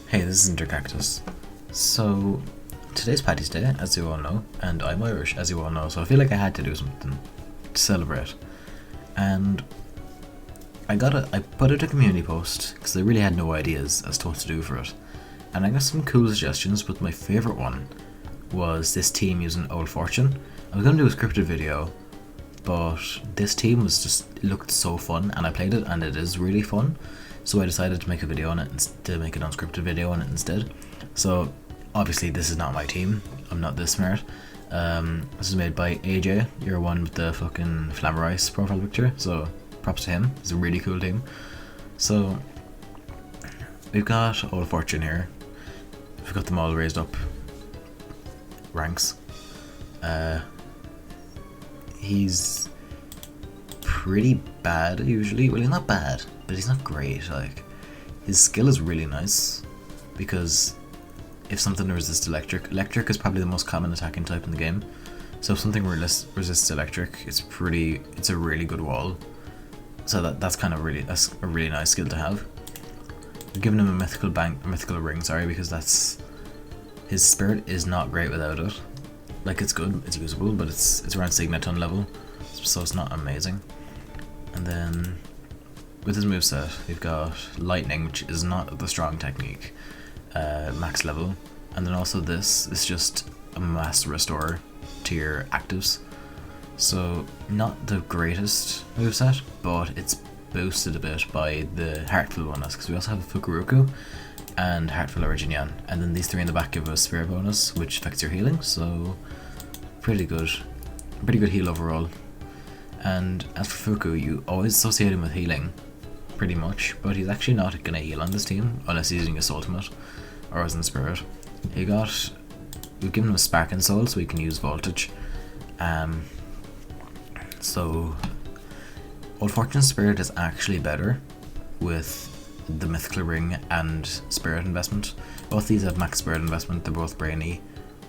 Hey, this is Intercactus. So, today's Paddy's Day, as you all know, and I'm Irish, as you all know, so I feel like I had to do something to celebrate. And I put out a community post because I really had no ideas as to what to do for it. And I got some cool suggestions, but my favourite one was this team using Old Fortune. I was going to do a scripted video, but this team looked so fun, and I played it, and it is really fun. So I decided to make a video on it, to make an unscripted video on it instead. So obviously this is not my team. I'm not this smart. This is made by AJ. You're one with the fucking Flammarice profile picture. So props to him. It's a really cool team. So we've got Old Fortune here. We've got them all raised up ranks. He's pretty bad usually. Well, he's not bad, but he's not great. Like, his skill is really nice because if something resists electric is probably the most common attacking type in the game. So if something resists electric, it's a really good wall. So that's a really nice skill to have. We've given him a mythical ring, because his spirit is not great without it. Like, it's good, it's usable, but it's around Signaton level, so it's not amazing. And then with his moveset, we've got Lightning, which is not the strong technique, max level. And then also this is just a mass restore to your actives. So not the greatest moveset, but it's boosted a bit by the Heartful bonus, because we also have Fukuroku and Heartful Originian. And then these three in the back give a Spirit bonus, which affects your healing, so pretty good heal overall. And as for Fuku, you always associate him with healing, pretty much, but he's actually not gonna heal on this team unless he's using his ultimate or as in spirit. We've given him a Sparking Soul so he can use voltage. So Old Fortune's spirit is actually better with the mythical ring and spirit investment. Both these have max spirit investment. They're both brainy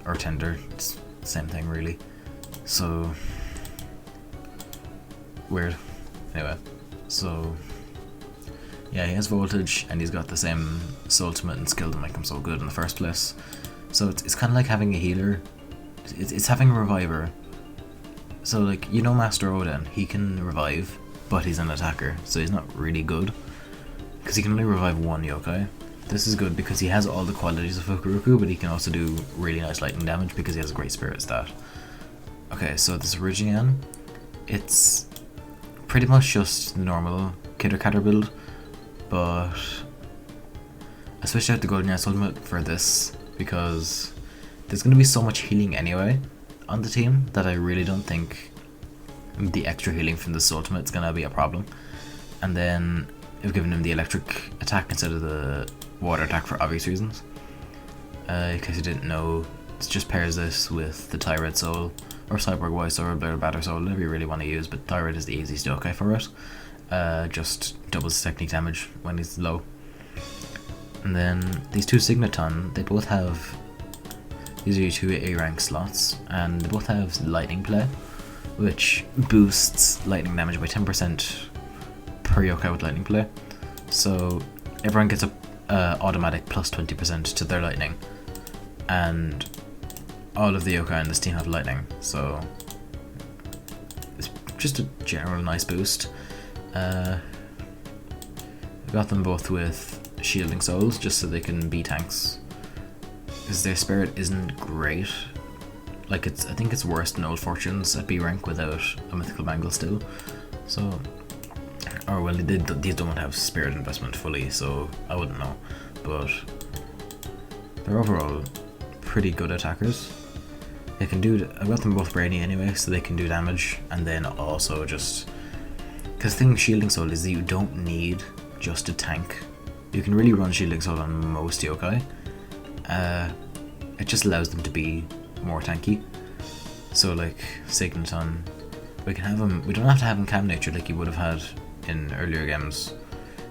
or tender. It's the same thing really. So weird. Anyway, so yeah, he has voltage and he's got the same ultimate and skill to make him so good in the first place. So it's kind of like having a healer. It's having a reviver. So like, Master Odin, he can revive, but he's an attacker, so he's not really good because he can only revive one yokai. This is good because he has all the qualities of Fukuroku, but he can also do really nice lightning damage because he has a great spirit stat. Okay, so this Originian, it's pretty much just the normal Kitter build, but I switched out the Golden Ass Ultimate for this because there's going to be so much healing anyway on the team that I really don't think the extra healing from this ultimate is going to be a problem. And then I've given him the electric attack instead of the water attack for obvious reasons. In case you didn't know, it just pairs this with the Tyrant Soul or Cyborg Wise Sword, or Batter Soul, whatever you really want to use, but Tyrant is the easiest yokai for it. Just doubles the technique damage when he's low. And then these two Signaton, they both have, these are your two A rank slots, and they both have lightning play, which boosts lightning damage by 10% per yokai with lightning play. So everyone gets a automatic plus 20% to their lightning, and all of the yokai in this team have lightning, so it's just a general nice boost. I got them both with Shielding Souls just so they can be tanks, because their spirit isn't great. Like, I think it's worse than Old Fortunes at B rank without a mythical bangle still. So, or well, these don't have spirit investment fully, so I wouldn't know. But they're overall pretty good attackers. They can do. I've got them both brainy anyway, so they can do damage, and then also just because the thing with Shielding Soul is that you don't need just a tank. You can really run Shielding Soul on most yokai. It just allows them to be more tanky. So like Signaton, we can have him. We don't have to have him cam natured like you would have had in earlier games,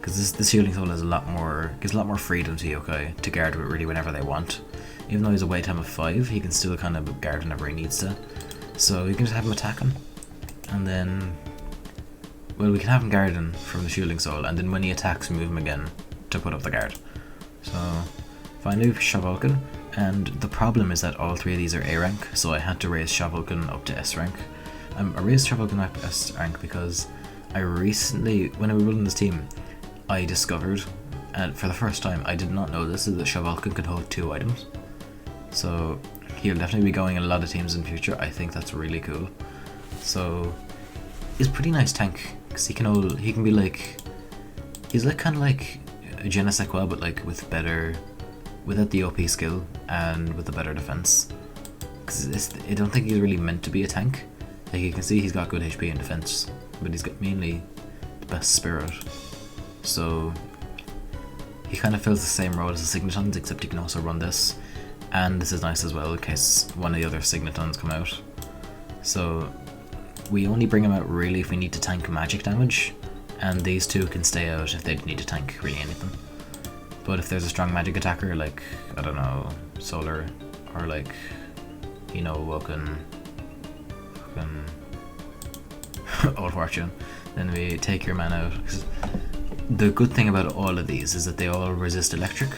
because this Shielding Soul gives a lot more freedom to yokai to guard with really whenever they want. Even though he's a wait time of 5, he can still kind of guard whenever he needs to. So you can just have him attack him, and then, well, we can have him guarding from the Shielding Soul, and then when he attacks, we move him again to put up the guard. So Finally, Shavolkan, and the problem is that all three of these are A rank, so I had to raise Shavolkan up to S rank. I raised Shavolkan up to S rank because I recently, when I was building this team, I discovered, and for the first time, I did not know this, is that Shavolkan can hold 2 items. So he'll definitely be going in a lot of teams in the future. I think that's really cool. So he's a pretty nice tank because he can be like, he's like kind of like Je ne sais quoi, but like without the OP skill and with the better defense. Because I don't think he's really meant to be a tank. Like you can see, he's got good HP and defense, but he's got mainly the best spirit. So he kind of fills the same role as the Signatons, except he can also run this. And this is nice as well in case one of the other Signatons come out. So we only bring him out really if we need to tank magic damage, and these two can stay out if they need to tank really anything. But if there's a strong magic attacker like, I don't know, Solar, or like, you know, Woken, Old Fortune, then we take your man out. The good thing about all of these is that they all resist electric.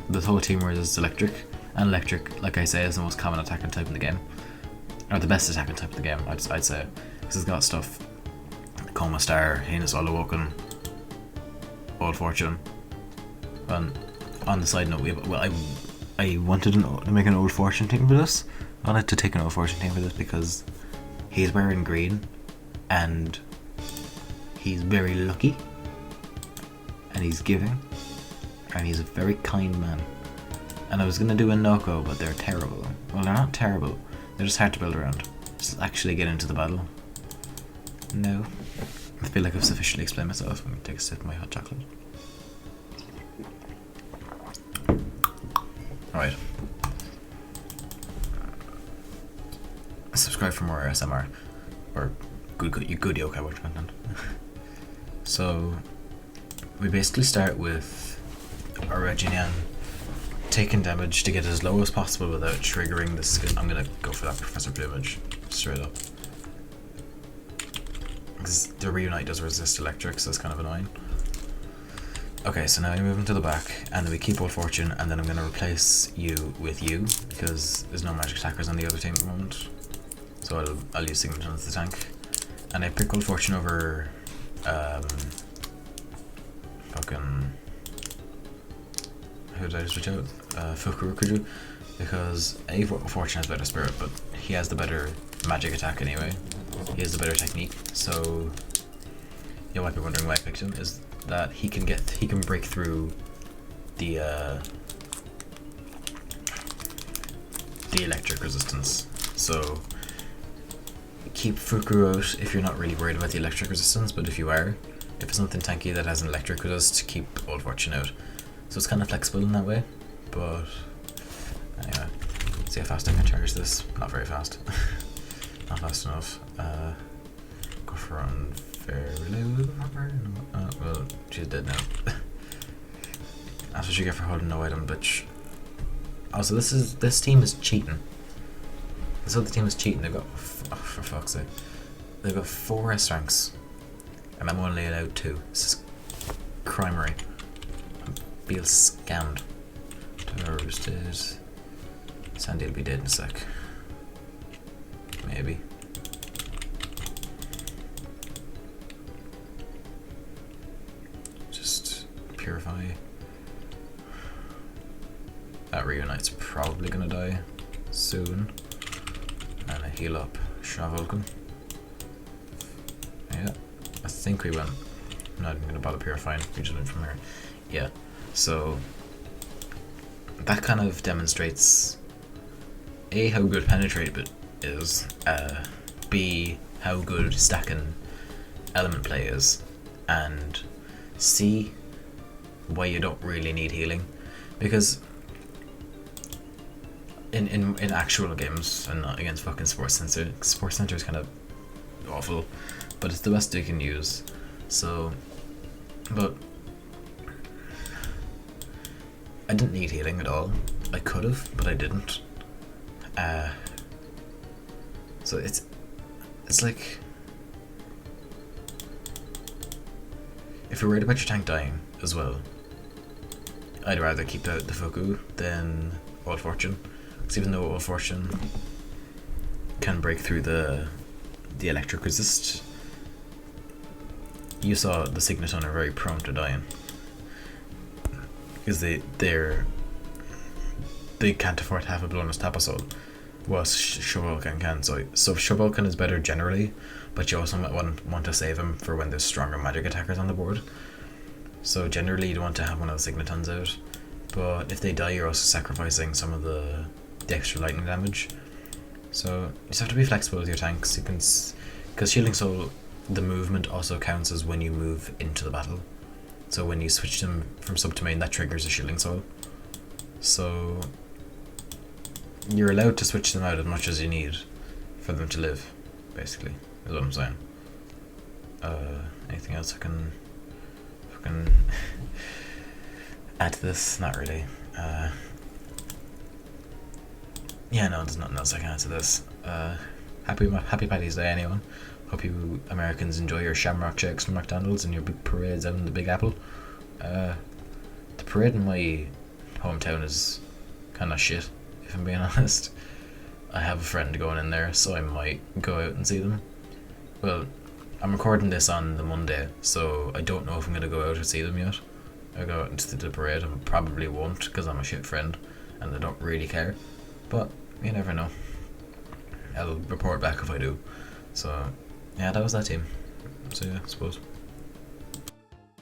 The whole team resists electric, and electric, like I say, is the most common attacking type in the game. Or the best attacking type in the game, I'd say. Because it's got stuff Coma Star, Heinous Awoken, Old Fortune. And on the side note, I wanted to make an Old Fortune team for this. I wanted to take an Old Fortune team for this because he's wearing green and he's very lucky and he's giving and he's a very kind man. And I was gonna do a Noko, but they're terrible. Well, they're not terrible, they're just hard to build around. Just actually get into the battle. No. I feel like I've sufficiently explained myself. I'm gonna take a sip of my hot chocolate. Alright. Subscribe for more ASMR. Or good yokai watch content. So, we basically start with our Reginian taking damage to get as low as possible without triggering the skill. I'm gonna go for that Professor Plumage, straight up. Because the Reunite does resist electric, so it's kind of annoying. Okay, so now we move into the back, and then we keep Old Fortune, and then I'm gonna replace you with you, because there's no magic attackers on the other team at the moment. So I'll use Signaton as the tank. And I pick Old Fortune over fucking, who did I switch out? Fukurokuju, because Old Fortune has better spirit, but he has the better magic attack anyway. He has the better technique, so you might be wondering why I picked him, is that he can break through the electric resistance. So keep Fukuro out if you're not really worried about the electric resistance, but if you are, if it's something tanky that has an electric resist, keep Old Fortune out. So it's kind of flexible in that way, but anyway, see how fast I can charge this. Not very fast. Not fast enough. Go for unfairly. Well, she's dead now. That's what you get for holding no item, bitch. Also, this team is cheating. This other team is cheating. They've got, for fuck's sake, they've got 4 S ranks, and I'm only allowed 2. This is crimery. I feel scammed. Roasted. Sandy will be dead in a sec. Maybe. Just purify. That Reunite's probably gonna die soon. And I heal up Shavolkan. Yeah, I think we went. I'm not even gonna bother purifying. We just went from here. Yeah, so that kind of demonstrates A, how good Penetrate is, B, how good stacking element play is, and C, why you don't really need healing. Because in actual games, and not against fucking Sports Center, Sports Center is kind of awful, but it's the best you can use. So, but I didn't need healing at all. I could have, but I didn't. So it's like, if you're worried about your tank dying as well, I'd rather keep the Fuku than Old Fortune, because even though Old Fortune can break through the electric resist, you saw the Signaton are very prone to dying, because they can't afford to have a bonus Taposol, whilst Shoboken can. So Shoboken is better generally, but you also might want to save him for when there's stronger magic attackers on the board. So generally you'd want to have one of the Signatons out, but if they die you're also sacrificing some of the extra lightning damage. So you just have to be flexible with your tanks. You can, because Shielding Soul, the movement also counts as when you move into the battle. So when you switch them from sub to main, that triggers a Shielding Soul. So you're allowed to switch them out as much as you need for them to live, basically, is what I'm saying. Anything else I can add to this? Not really. Yeah, no, there's nothing else I can add to this. Happy Paddy's Day, anyone. Hope you Americans enjoy your shamrock shakes from McDonald's and your big parades out in the Big Apple. The parade in my hometown is kind of shit, if I'm being honest. I have a friend going in there, so I might go out and see them. Well, I'm recording this on the Monday, so I don't know if I'm going to go out and see them yet. I'll go out into the parade, and probably won't, because I'm a shit friend, and I don't really care. But, you never know. I'll report back if I do. So, yeah, that was that team. So yeah, I suppose.